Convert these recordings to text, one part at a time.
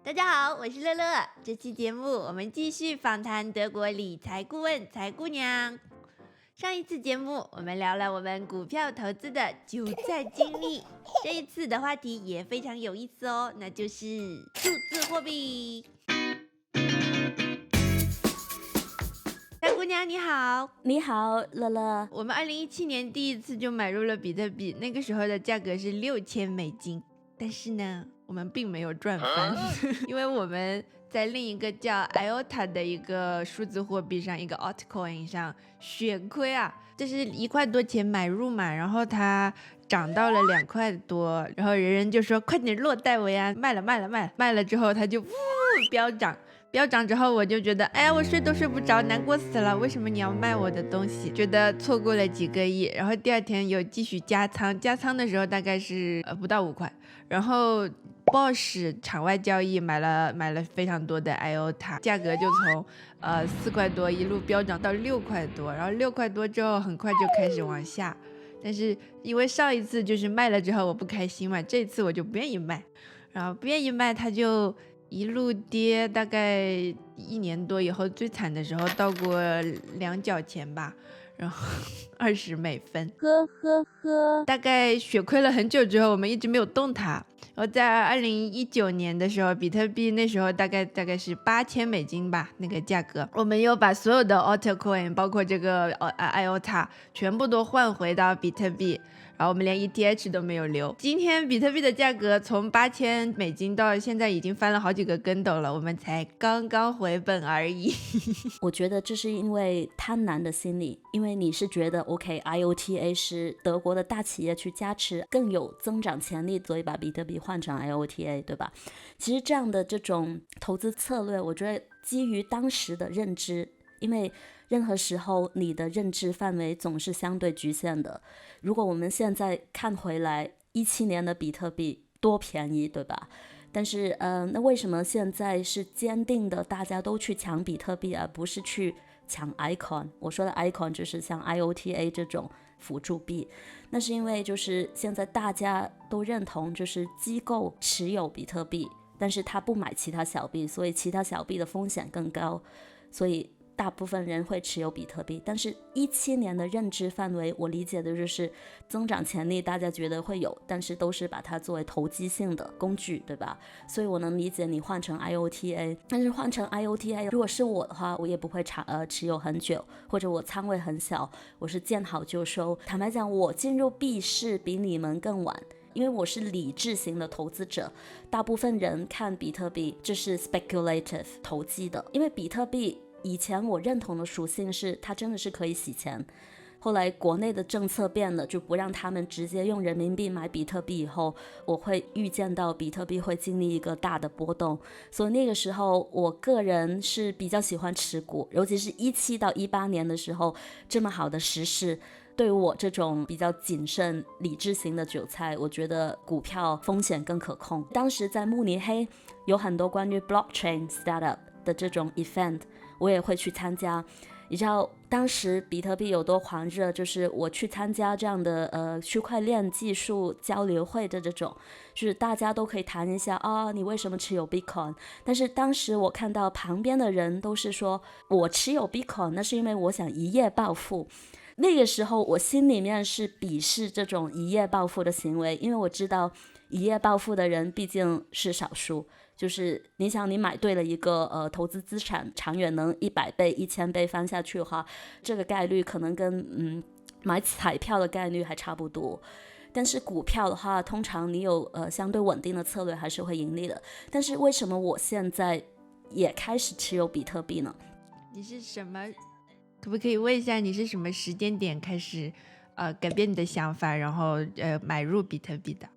大家好，我是乐乐。这期节目我们继续访谈德国理财顾问财姑娘。上一次节目我们聊了我们股票投资的韭菜经历，这一次的话题也非常有意思哦，那就是数字货币。财姑娘你好。你好，乐乐。我们2017年第一次就买入了比特币，那个时候的价格是$6000，但是呢我们并没有赚翻因为我们在另一个叫 IOTA 的一个数字货币上，一个 altcoin 上血亏啊，这是1块多钱买入嘛，然后它涨到了2块多，然后人人就说快点落袋为安，卖了之后它就飙涨之后，我就觉得哎呀，我睡都睡不着，难过死了，为什么你要卖我的东西，觉得错过了几个亿。然后第二天又继续加仓的时候大概是不到5块，然后Bosch 场外交易买了非常多的 IOTA， 价格就从4块多一路飙涨到6块多，然后6块多之后很快就开始往下，但是因为上一次就是卖了之后我不开心嘛，这次我就不愿意卖，然后不愿意卖它就一路跌，大概1年多以后最惨的时候到过2角钱吧，然后20美分，呵呵呵，大概血亏了很久之后我们一直没有动它。然后在2019年的时候，比特币那时候大概是$8000吧，那个价格，我们又把所有的 altcoin 包括这个IOTA 全部都换回到比特币，然后我们连 ETH 都没有留。今天比特币的价格从$8000到现在已经翻了好几个跟斗了，我们才刚刚回本而已我觉得这是因为贪婪的心理，因为你是觉得 IOTA 是德国的大企业去加持更有增长潜力，所以把比特币换成 IOTA， 对吧？其实这样的这种投资策略，我觉得基于当时的认知，因为任何时候你的认知范围总是相对局限的。如果我们现在看回来17年的比特币多便宜，对吧？但是那为什么现在是坚定的大家都去抢比特币，而不是去抢 icon？ 我说的 icon 就是像 IOTA 这种辅助币，那是因为就是现在大家都认同就是机构持有比特币，但是他不买其他小币，所以其他小币的风险更高，所以大部分人会持有比特币。但是17年的认知范围，我理解的就是增长潜力大家觉得会有，但是都是把它作为投机性的工具，对吧？所以我能理解你换成 IOTA， 但是换成 IOTA 如果是我的话，我也不会持有很久，或者我仓位很小，我是见好就收。坦白讲，我进入币市比你们更晚，因为我是理智型的投资者，大部分人看比特币这是 speculative 投机的，因为比特币以前我认同的属性是它真的是可以洗钱，后来国内的政策变了，就不让他们直接用人民币买比特币以后，我会预见到比特币会经历一个大的波动，所以那个时候我个人是比较喜欢持股，尤其是17到18年的时候，这么好的时势，对于我这种比较谨慎理智型的韭菜，我觉得股票风险更可控。当时在慕尼黑有很多关于 blockchain startup 的这种 event， 我也会去参加。你知道当时比特币有多狂热，就是我去参加这样的区块链技术交流会的这种，就是大家都可以谈一下啊，你为什么持有 Bitcoin？ 但是当时我看到旁边的人都是说，我持有 Bitcoin 那是因为我想一夜暴富。那个时候我心里面是鄙视这种一夜暴富的行为，因为我知道一夜暴富的人毕竟是少数，就是你想你买对了一个投资资产，长远能100倍1000倍翻下去的话，这个概率可能跟买彩票的概率还差不多。但是股票的话，通常你有相对稳定的策略还是会盈利的。但是为什么我现在也开始持有比特币呢？你是什么，可不可以问一下你是什么时间点开始改变你的想法，然后买入比特币的？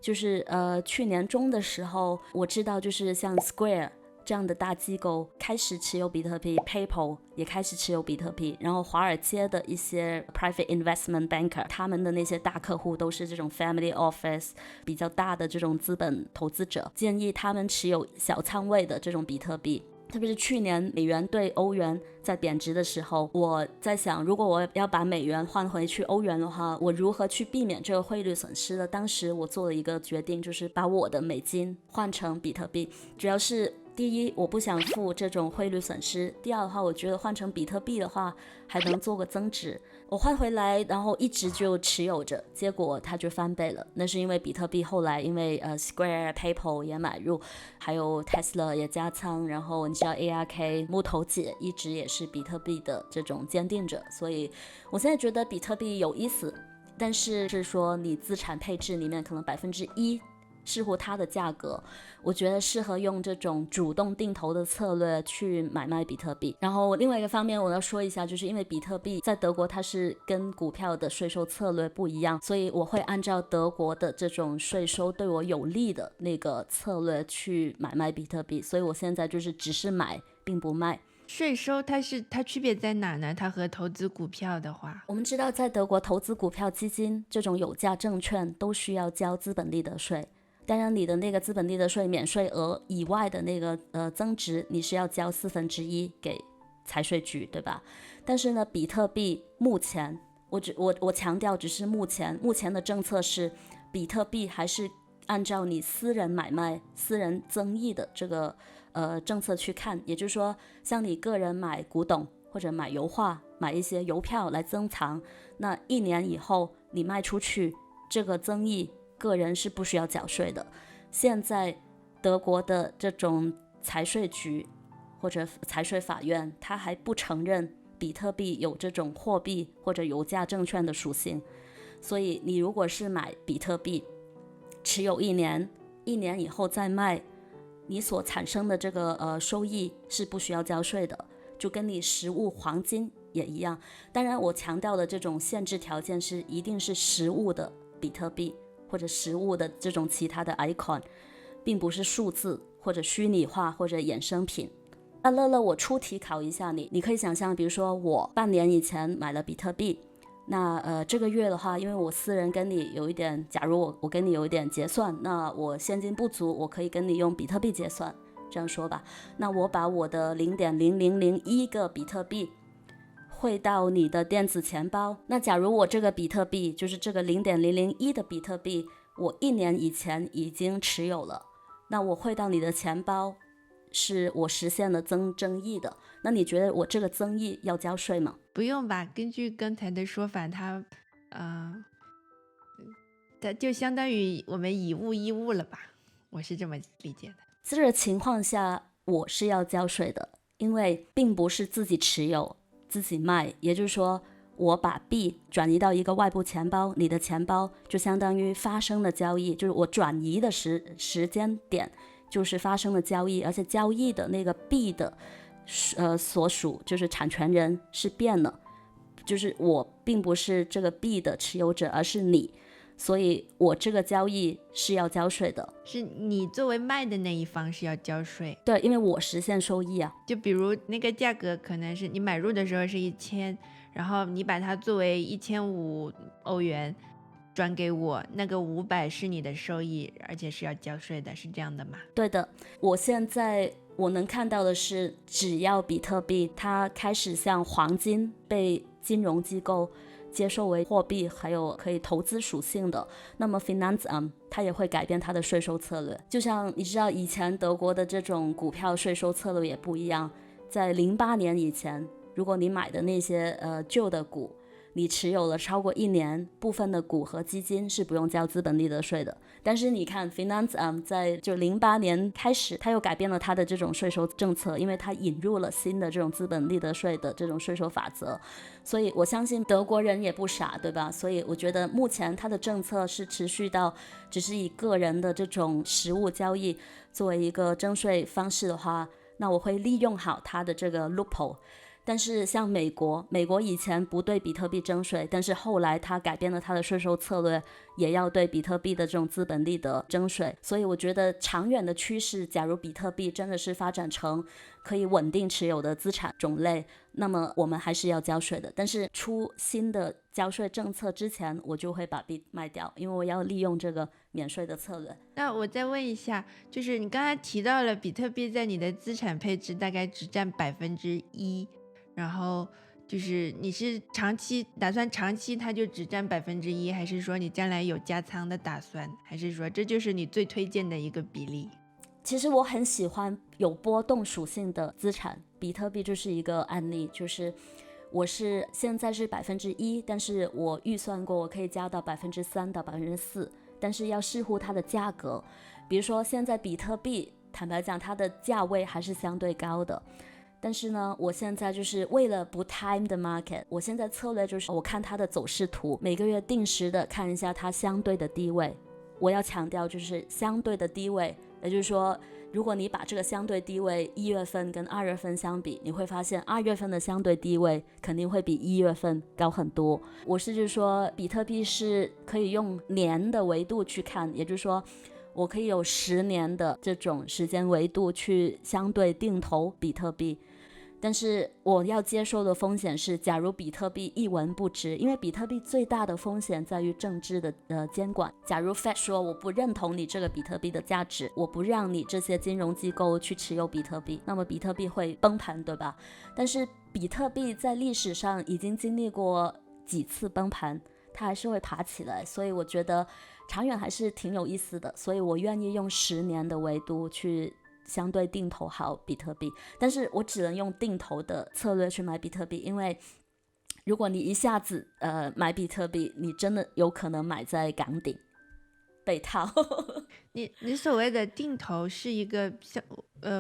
就是去年中的时候，我知道就是像 Square 这样的大机构开始持有比特币， PayPal 也开始持有比特币，然后华尔街的一些 private investment banker 他们的那些大客户都是这种 family office 比较大的这种资本投资者，建议他们持有小仓位的这种比特币。特别是去年美元对欧元在贬值的时候，我在想，如果我要把美元换回去欧元的话，我如何去避免这个汇率损失呢？当时我做了一个决定，就是把我的美金换成比特币，主要是第一，我不想付这种汇率损失；第二的话，我觉得换成比特币的话还能做个增值。我换回来，然后一直就持有着，结果它就翻倍了。那是因为比特币后来因为Square、PayPal 也买入，还有 Tesla 也加仓，然后你知道 ARK 木头姐一直也是比特币的这种坚定者，所以我现在觉得比特币有意思，但是说你资产配置里面可能1%。视乎它的价格，我觉得适合用这种主动定投的策略去买卖比特币。然后另外一个方面我要说一下，就是因为比特币在德国它是跟股票的税收策略不一样，所以我会按照德国的这种税收对我有利的那个策略去买卖比特币，所以我现在就是只是买并不卖。税收它区别在哪呢？它和投资股票的话，我们知道在德国投资股票基金这种有价证券都需要交资本利得税，当然你的那个资本利得税免税额以外的那个增值你是要交1/4给财税局，对吧？但是呢比特币目前我强调只是目前的政策是比特币还是按照你私人买卖私人增益的这个政策去看，也就是说像你个人买古董或者买油画买一些邮票来增藏，那1年以后你卖出去这个增益个人是不需要缴税的。现在德国的这种财税局或者财税法院他还不承认比特币有这种货币或者有价证券的属性，所以你如果是买比特币持有1年，1年以后再卖，你所产生的这个收益是不需要交税的，就跟你实物黄金也一样。当然我强调的这种限制条件是一定是实物的比特币或者实物的这种其他的 icon， 并不是数字或者虚拟化或者衍生品。那乐乐，我出题考一下你，你可以想象，比如说我半年以前买了比特币，那这个月的话，因为我私人跟你有一点，假如我跟你有一点结算，那我现金不足，我可以跟你用比特币结算，这样说吧。那我把我的0.0001个比特币汇到你的电子钱包，那假如我这个比特币就是这个0.001的比特币我1年以前已经持有了，那我汇到你的钱包是我实现了增益的，那你觉得我这个增益要交税吗？不用吧，根据刚才的说法，它就相当于我们以物易物了吧，我是这么理解的。这个情况下我是要交税的，因为并不是自己持有自己卖，也就是说我把币转移到一个外部钱包，你的钱包就相当于发生了交易，就是我转移的时间点就是发生了交易，而且交易的那个币的所属就是产权人是变了，就是我并不是这个币的持有者，而是你，所以我这个交易是要交税的。是你作为卖的那一方是要交税？对，因为我实现收益啊。就比如那个价格可能是你买入的时候是1000，然后你把它作为1500欧元转给我，那个500是你的收益，而且是要交税的，是这样的吗？对的，我现在我能看到的是，只要比特币它开始像黄金被金融机构接受为货币，还有可以投资属性的，那么 Finanzamt 它也会改变它的税收策略。就像你知道以前德国的这种股票税收策略也不一样，在08年以前，如果你买的那些旧的股，你持有了超过1年，部分的股和基金是不用交资本利得税的。但是你看 Finanzamt 在就08年开始，它又改变了它的这种税收政策，因为它引入了新的这种资本利得税的这种税收法则。所以我相信德国人也不傻，对吧？所以我觉得目前它的政策是持续到只是以个人的这种实物交易作为一个征税方式的话，那我会利用好它的这个 loophole。但是像美国以前不对比特币征税，但是后来他改变了他的税收策略，也要对比特币的这种资本利得征税。所以我觉得长远的趋势，假如比特币真的是发展成可以稳定持有的资产种类，那么我们还是要交税的。但是出新的交税政策之前，我就会把币卖掉，因为我要利用这个免税的策略。那我再问一下，就是你刚才提到了比特币在你的资产配置大概只占1%，然后就是你是打算长期它就只占1%，还是说你将来有加仓的打算，还是说这就是你最推荐的一个比例？其实我很喜欢有波动属性的资产，比特币就是一个案例，就是我是现在是1%，但是我预算过我可以加到3%到4%，但是要视乎它的价格。比如说现在比特币坦白讲它的价位还是相对高的，但是呢我现在就是为了不 time the market， 我现在策略就是我看它的走势图，每个月定时的看一下它相对的低位。我要强调就是相对的低位，也就是说如果你把这个相对低位1月份跟2月份相比，你会发现2月份的相对低位肯定会比1月份高很多。我是就是说比特币是可以用年的维度去看，也就是说我可以有10年的这种时间维度去相对定投比特币。但是我要接受的风险是，假如比特币一文不值，因为比特币最大的风险在于政治的监管。假如 Fed 说我不认同你这个比特币的价值，我不让你这些金融机构去持有比特币，那么比特币会崩盘，对吧？但是比特币在历史上已经经历过几次崩盘，它还是会爬起来，所以我觉得长远还是挺有意思的，所以我愿意用10年的维度去相对定投好比特币。但是我只能用定投的策略去买比特币，因为如果你一下子买比特币，你真的有可能买在港顶被套。你所谓的定投是一个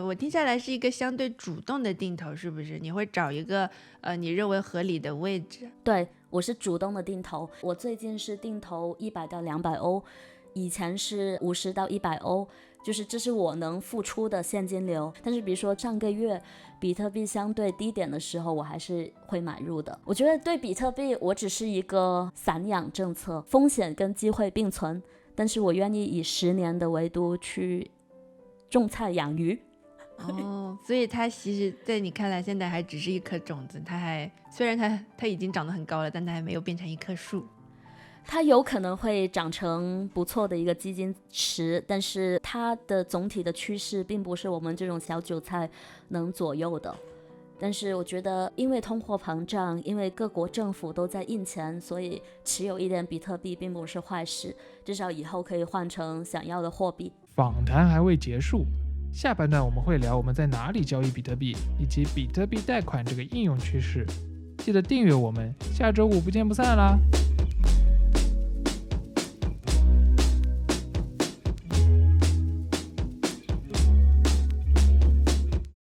我听下来是一个相对主动的定投，是不是？你会找一个你认为合理的位置？对，我是主动的定投，我最近是定投100到200欧，以前是50到100欧，就是这是我能付出的现金流。但是比如说上个月比特币相对低点的时候，我还是会买入的。我觉得对比特币我只是一个散养政策，风险跟机会并存，但是我愿意以10年的维度去种菜养鱼。哦，所以它其实在你看来现在还只是一颗种子，虽然它已经长得很高了，但它还没有变成一棵树。它有可能会长成不错的一个基金池，但是它的总体的趋势并不是我们这种小韭菜能左右的。但是我觉得因为通货膨胀，因为各国政府都在印钱，所以持有一点比特币并不是坏事，至少以后可以换成想要的货币。访谈还未结束，下半段我们会聊我们在哪里交易比特币，以及比特币贷款这个应用趋势。记得订阅我们，下周5不见不散啦！